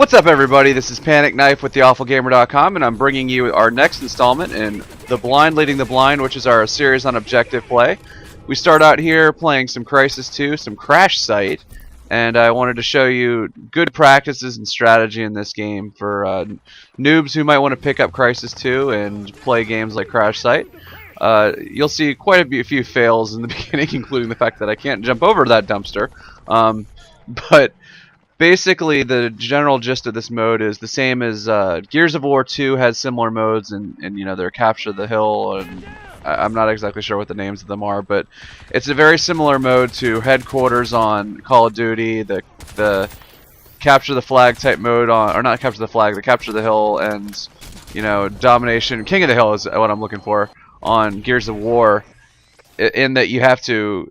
What's up, everybody? This is Pan1cKnife with theawfulgamer.com, and I'm bringing you our next installment in The Blind Leading the Blind, which is our series on objective play. We start out here playing some Crysis 2, some Crash Site, and I wanted to show you good practices and strategy in this game for noobs who might want to pick up Crysis 2 and play games like Crash Site. You'll see quite a few fails in the beginning, including the fact that I can't jump over that dumpster. But basically, the general gist of this mode is the same as Gears of War 2 has similar modes, and you know, they're Capture the Hill, and I'm not exactly sure what the names of them are, but it's a very similar mode to Headquarters on Call of Duty, the Capture the Flag type mode on, or not Capture the Flag, the Capture the Hill, and you know, Domination, King of the Hill is what I'm looking for on Gears of War, in that you have to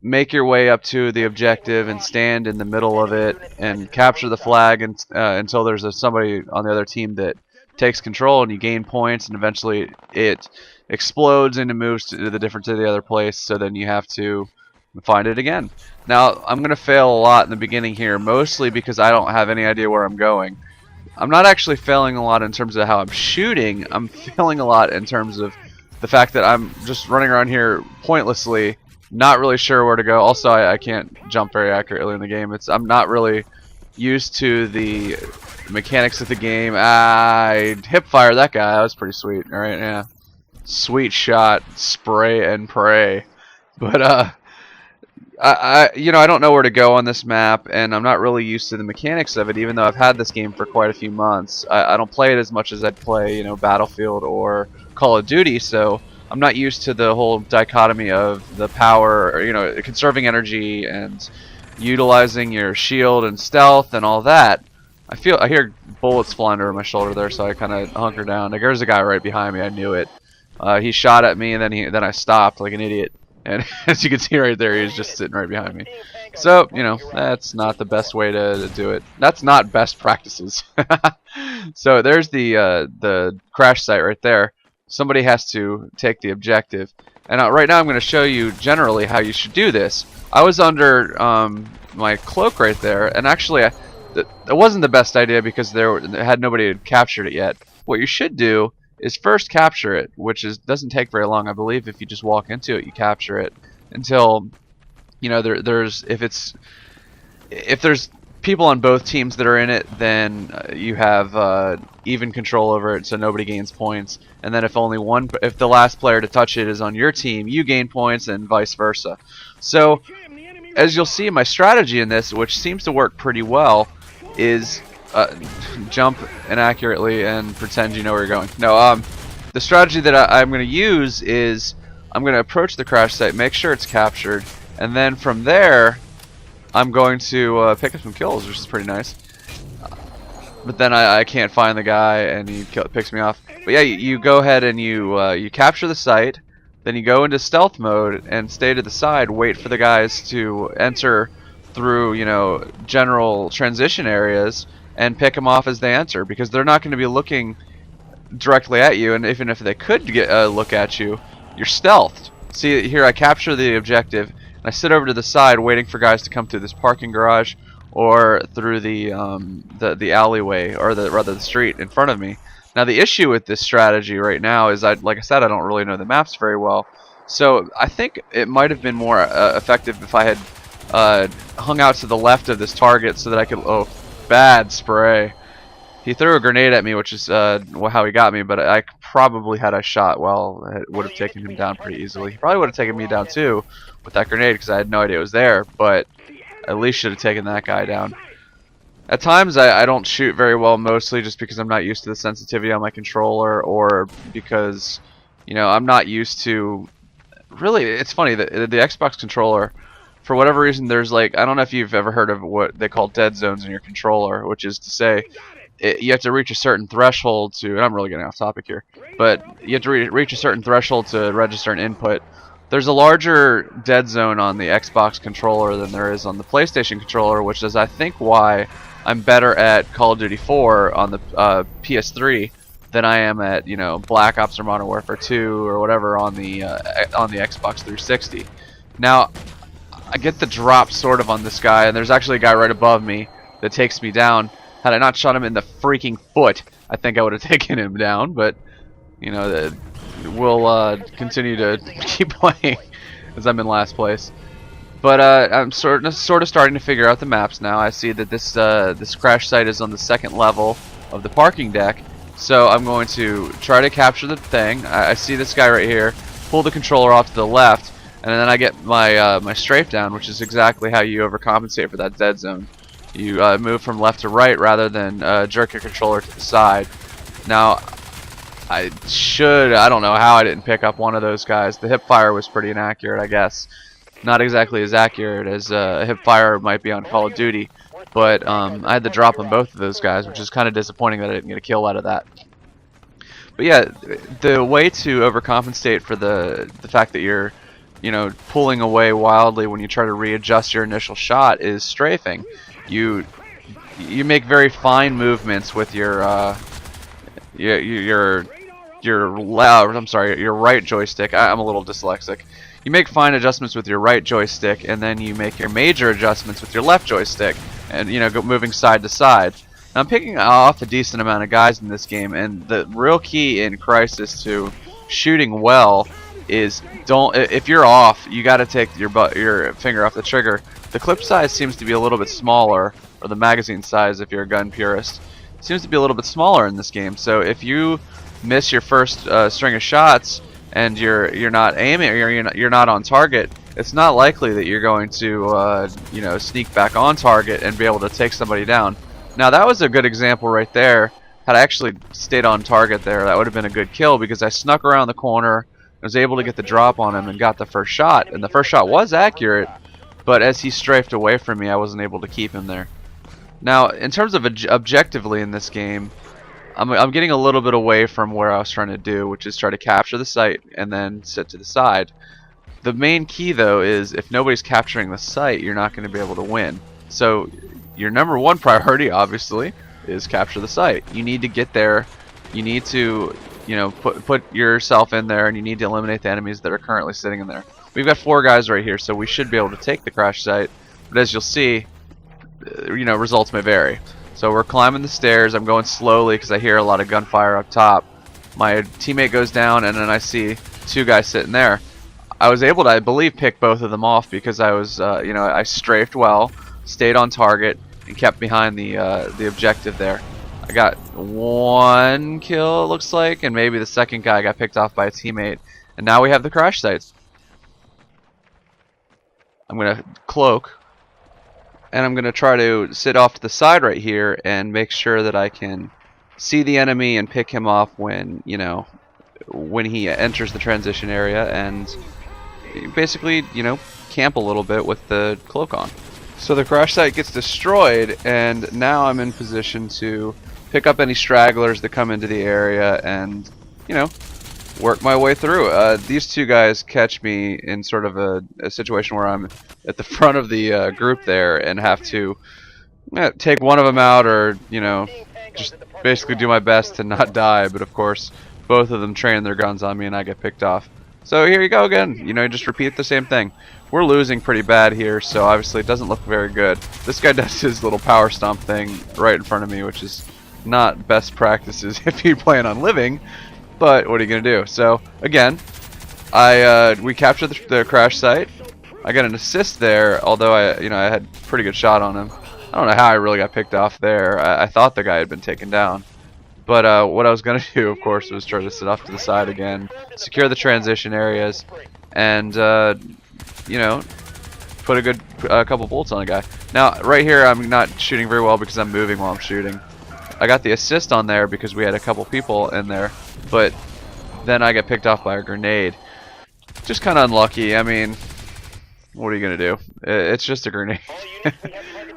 make your way up to the objective and stand in the middle of it and capture the flag until there's somebody on the other team that takes control, and you gain points, and eventually it explodes and it moves to the other place, so then you have to find it again. Now, I'm going to fail a lot in the beginning here, mostly because I don't have any idea where I'm going. I'm not actually failing a lot in terms of how I'm shooting. I'm failing a lot in terms of the fact that I'm just running around here pointlessly, not really sure where to go. Also, I can't jump very accurately in the game. I'm not really used to the mechanics of the game. I hip fire that guy. That was pretty sweet. All right, yeah, sweet shot, spray and pray. But I don't know where to go on this map, and I'm not really used to the mechanics of it. Even though I've had this game for quite a few months, I don't play it as much as I'd play, Battlefield or Call of Duty. So I'm not used to the whole dichotomy of the power, conserving energy and utilizing your shield and stealth and all that. I hear bullets flying over my shoulder there, so I kind of hunker down. Like, there's a guy right behind me. I knew it. He shot at me, and then I stopped like an idiot. And as you can see right there, he was just sitting right behind me. So, that's not the best way to do it. That's not best practices. So there's the crash site right there. Somebody has to take the objective, and right now I'm going to show you generally how you should do this. I was under my cloak right there, and actually it wasn't the best idea because there had nobody had captured it yet. What you should do is first capture it, which doesn't take very long. I believe if you just walk into it, you capture it until if there's people on both teams that are in it, then you have even control over it, so nobody gains points. And then if the last player to touch it is on your team, you gain points, and vice versa. So as you'll see, my strategy in this, which seems to work pretty well, is jump inaccurately and pretend you know where you're going. No, the strategy that I'm going to use is I'm going to approach the crash site, make sure it's captured, and then from there I'm going to pick up some kills, which is pretty nice. But then I can't find the guy, and he picks me off. But yeah, you go ahead and you capture the site, then you go into stealth mode and stay to the side, wait for the guys to enter through general transition areas, and pick them off as they enter, because they're not going to be looking directly at you, and even if they could get a look at you, you're stealthed. See here, I capture the objective, and I sit over to the side waiting for guys to come through this parking garage or through the alleyway, or rather the street in front of me. Now the issue with this strategy right now is, like I said, I don't really know the maps very well, so I think it might have been more effective if I had hung out to the left of this target so that I could... Oh, bad spray. He threw a grenade at me, which is how he got me, but I probably, had I shot well, it would have taken him down pretty easily. He probably would have taken me down too with that grenade, because I had no idea it was there, but at least should have taken that guy down. At times I don't shoot very well, mostly just because I'm not used to the sensitivity on my controller, or because I'm not used to... Really, it's funny that the Xbox controller, for whatever reason, there's I don't know if you've ever heard of what they call dead zones in your controller, which is to say you have to reach a certain threshold to, and I'm really getting off topic here, but you have to reach a certain threshold to register an input. There's a larger dead zone on the Xbox controller than there is on the PlayStation controller, which is, I think, why I'm better at Call of Duty 4 on the PS3 than I am at Black Ops or Modern Warfare 2 or whatever on the Xbox 360. Now, I get the drop sort of on this guy, and there's actually a guy right above me that takes me down. Had I not shot him in the freaking foot, I think I would have taken him down. But you know, we'll continue to keep playing as I'm in last place. But I'm sort of starting to figure out the maps now. I see that this crash site is on the second level of the parking deck, so I'm going to try to capture the thing. I see this guy right here. Pull the controller off to the left, and then I get my my strafe down, which is exactly how you overcompensate for that dead zone. You move from left to right rather than jerk your controller to the side. Now, I don't know how I didn't pick up one of those guys. The hip fire was pretty inaccurate, I guess. Not exactly as accurate as a hip fire might be on Call of Duty, but I had to drop on both of those guys, which is kind of disappointing that I didn't get a kill out of that. But yeah, the way to overcompensate for the fact that you're, you know, pulling away wildly when you try to readjust your initial shot is strafing. You make very fine movements with your right joystick. I'm a little dyslexic. You make fine adjustments with your right joystick, and then you make your major adjustments with your left joystick, and you know, moving side to side. Now, I'm picking off a decent amount of guys in this game, and the real key in Crysis to shooting well is if you're off, you got to take your finger off the trigger. The clip size seems to be a little bit smaller, or the magazine size if you're a gun purist, seems to be a little bit smaller in this game. So if you miss your first string of shots and you're not aiming, or you're not on target, it's not likely that you're going to you know, sneak back on target and be able to take somebody down. Now that was a good example right there. Had I actually stayed on target there, that would have been a good kill, because I snuck around the corner, was able to get the drop on him and got the first shot, and the first shot was accurate, but as he strafed away from me, I wasn't able to keep him there. Now, in terms of objectively in this game, I'm getting a little bit away from where I was trying to do, which is try to capture the site and then sit to the side. The main key, though, is if nobody's capturing the site, you're not going to be able to win. So your number one priority, obviously, is capture the site. You need to get there. You need to, you know, put yourself in there, and you need to eliminate the enemies that are currently sitting in there. We've got 4 guys right here, so we should be able to take the crash site. But as you'll see, you know, results may vary. So we're climbing the stairs. I'm going slowly because I hear a lot of gunfire up top. My teammate goes down, and then I see 2 guys sitting there. I was able to, I believe, pick both of them off because I was, you know, I strafed well, stayed on target, and kept behind the objective there. I got 1 kill, it looks like, and maybe the second guy got picked off by a teammate. And now we have the crash sites. I'm going to cloak, and I'm going to try to sit off to the side right here and make sure that I can see the enemy and pick him off when, you know, when he enters the transition area, and basically, you know, camp a little bit with the cloak on. So the crash site gets destroyed, and now I'm in position to pick up any stragglers that come into the area and, you know, work my way through. These 2 guys catch me in sort of a situation where I'm at the front of the group there and have to take one of them out, or, you know, just basically do my best to not die. But of course, both of them train their guns on me and I get picked off. So here you go again. You know, just repeat the same thing. We're losing pretty bad here, so obviously it doesn't look very good. This guy does his little power stomp thing right in front of me, which is not best practices if you plan on living. But what are you gonna do? So again, we captured the crash site. I got an assist there, although I had a pretty good shot on him. I don't know how I really got picked off there. I thought the guy had been taken down. But what I was gonna do, of course, was try to sit off to the side again, secure the transition areas, and you know, put a couple bolts on a guy. Now, right here, I'm not shooting very well because I'm moving while I'm shooting. I got the assist on there because we had a couple people in there, but then I get picked off by a grenade. Just kind of unlucky. I mean, what are you gonna do? It's just a grenade.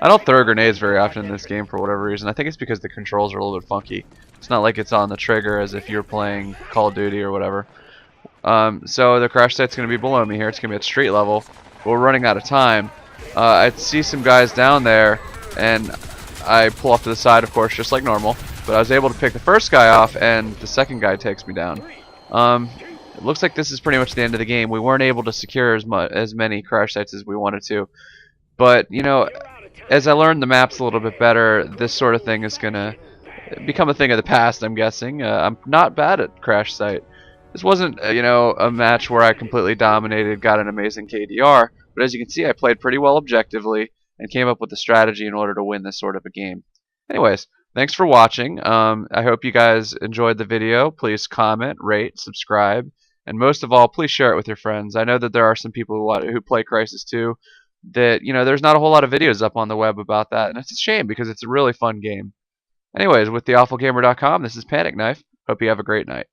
I don't throw grenades very often in this game for whatever reason. I think it's because the controls are a little bit funky. It's not like it's on the trigger as if you're playing Call of Duty or whatever. So the crash site's gonna be below me here. It's gonna be at street level. We're running out of time. I see some guys down there, and I pull off to the side, of course, just like normal. But I was able to pick the first guy off, and the second guy takes me down. It looks like this is pretty much the end of the game. We weren't able to secure as many crash sites as we wanted to. But, you know, as I learn the maps a little bit better, this sort of thing is gonna become a thing of the past, I'm guessing. I'm not bad at Crash Site. This wasn't, a match where I completely dominated, got an amazing KDR, but as you can see, I played pretty well objectively and came up with a strategy in order to win this sort of a game. Anyways, thanks for watching. I hope you guys enjoyed the video. Please comment, rate, subscribe, and most of all, please share it with your friends. I know that there are some people who play Crysis 2 that, there's not a whole lot of videos up on the web about that, and it's a shame because it's a really fun game. Anyways, with theawfulgamer.com, this is Pan1cKnife. Hope you have a great night.